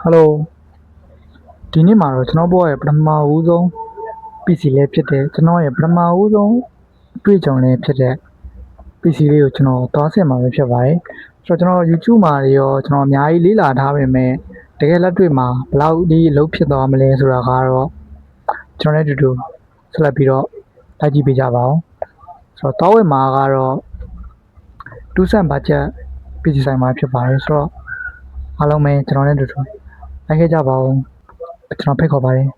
Hello ဒီနေ့မှာတော့ကျွန်တော်ဘွားရဲ့ပထမဦးဆုံး PC လေးဖြစ်တယ်ကျွန်တော်ရဲ့ပထမဦးဆုံးတွေ့ကြုံလေးဖြစ်တဲ့ PC လေးကိုကျွန်တော်သွားဆင်မှာပဲဖြစ်ပါတယ်ဆိုတော့ကျွန်တော် YouTube မှာရောကျွန်တော်အများကြီးလေ့လာထားပေမဲ့တကယ်လက်တွေ့မှာဘယ်လောက်ဒီအလုပ်ဖြစ်သွားမလဲဆိုတာကတော့ကျွန်တော်လည်းတူတူဆက်လက်ပြီးတော့လိုက်ကြည့်ပေးကြပါဦးဆိုတော့တောင်းဝယ်မှာကတော့2cent budget PC ဆိုင်မှာဖြစ်ပါတယ်ဆိုတော့အားလုံးပဲကျွန်တော်လည်းတူတူလိုက်ခဲ့ကြပါဦးကျွန်တော်ဖိတ်ခေါ်ပါတယ်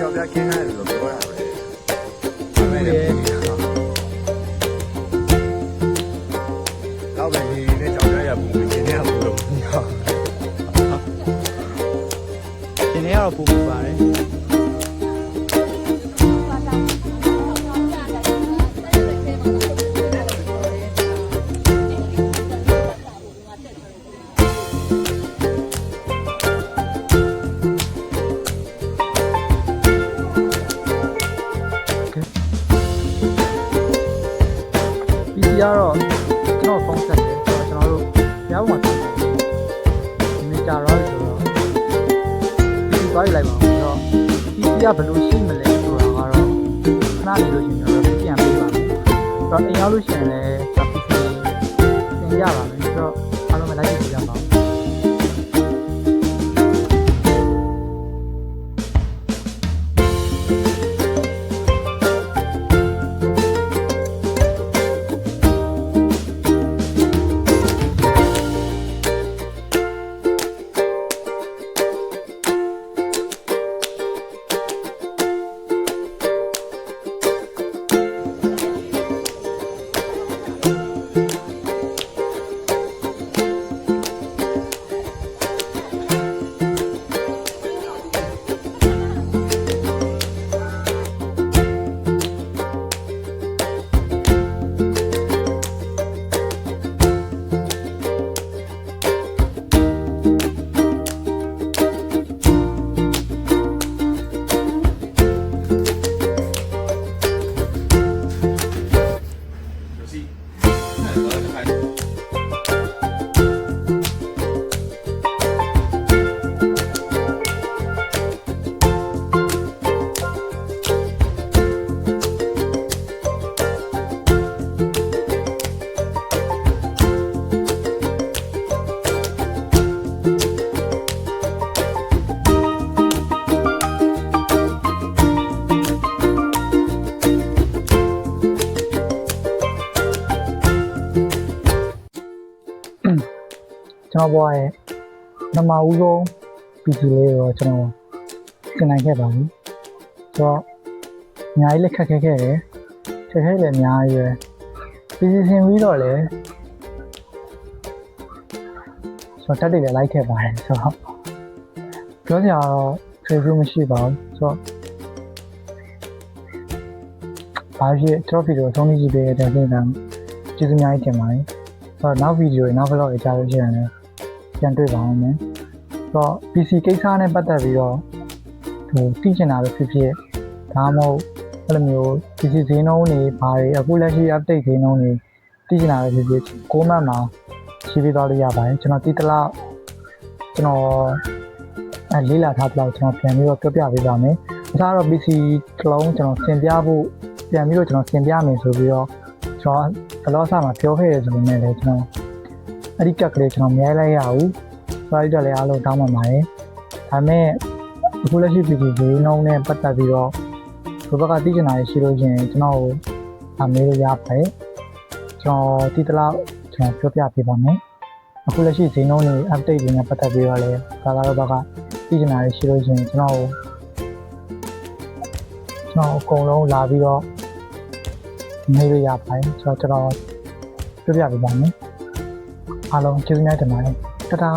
ယောက်ျားခင်းရတယ်လို့ပြောတာပဲ။အဲ့ဒါလည်းတော့ပဲဒီနေ့ကြောင်ရရဘူး။ဒီနေ့ကဘူးလို့ပြော။ဒီနေ့ကတော့ပူပူပါတယ်ကတော့ကျွန်တော်ဖုန်းဆက်တယ်ဆိုတော့ကျွန်တော်တို့ရောက်မှဆက်တယ်ဒီနေ့ကြာတော့ဆိုတော့ဒီသွားလိုက်ပါဦးဆိုတော့ဒီကဘယ်လိုရှိမလဲဆိုတာကတော့ခဏနေလို့ရှိရင်တော့ပြန်ပေးပါမယ်ဆိုတော့အိမ်ရောက်လို့ရှိရင်လည်းဒါပစ္စည်းသင်ရပါမယ်ဆိုတော့အားလုံးပဲလိုက်ကြည့်ကြပါဦးကျွန်တော်ဘွားရဲ့ပထမဦးဆုံး PC လေးကိုကျွန်တော်သင်နိုင်ခဲ့ပါပြီဆိုတော့အများကြီးလက်ခက်ခဲခဲ့တယ်ခက်ခဲလည်းအများကြီးပဲ PC ဆင်ပြီးတော့လည်းဆိုတော့တက်တယ်လည်းလိုက်ခဲ့ပါတယ်ဆိုတော့ပြောစရာတော့ထွေးဘူးမရှိပါဘူးဆိုတော့ဘာဖြစ်ကျွန်တော်ဗီဒီယိုဆုံးဖြတ်ကြည့်ပေးတဲ့တဲ့အတွက်ကျေးဇူးအများကြီးတင်ပါတယ်ဆိုတော့နောက်ဗီဒီယိုတွေနောက် vlog တွေကြားလို့ရှိရင်လည်းပြန်တွေ့ပါအောင်မယ်ဆိုတော့ PC ကိစ္စနဲ့ပတ်သက်ပြီးတော့သိချင်တာလို့ဖြစ်ဖြစ်ဒါမှမဟုတ်အဲ့လိုမျိုး PC ဈေးနှုန်းတွေဘာတွေအခုလက်ရှိ update ဈေးနှုန်းတွေသိချင်တာလို့ဖြစ်ဖြစ်comment မှာရေးပေးသွားလို့ရပါတယ်ကျွန်တော်ဒီတလောက်ကျွန်တော်လေးလာထားတော့ကျွန်တော်ပြန်ပြီးတော့ပြောပြပေးပါမယ်ဒါကတော့ PC တစ်လုံးကျွန်တော်သင်ပြဖို့ပြန်ပြီးတော့ကျွန်တော်သင်ပြမယ်ဆိုပြီးတော့ကျွန်တော်ဘလော့ဆာမှာပြောခဲ့ရဆိုပေမဲ့လည်းကျွန်တော်အဲ့ဒီကက်ကလေးကျွန်တော်မရိုက်လိုက်ရဘူးဆိုတော့လည်းအားလုံးတောင်းပန်ပါတယ်ဒါပေမဲ့အခုလက်ရှိ PC ဈေးနှုန်းနဲ့ပတ်သက်ပြီးတော့ဘယ်ဘက်ကသိချင်တာရှိလို့ရှင်ကျွန်တော်ကိုမေးလို့ရပါတယ်ကျွန်တော်ဒီတလောက်ကျွန်တော်ပြောပြပေးပါမယ်အခုလက်ရှိဈေးနှုန်းတွေ update တွေနဲ့ပတ်သက်ပြီးတော့လည်းဒါကတော့ဘက်ကသိချင်တာရှိလို့ရှင်ကျွန်တော်အကုန်လုံးလာပြီးတော့မေးလို့ရပါတယ်ဆိုတော့ကျွန်တော်ပြောပြပေးပါမယ်အားလုံးကျေးဇူးများတင်ပါတယ်တဒါ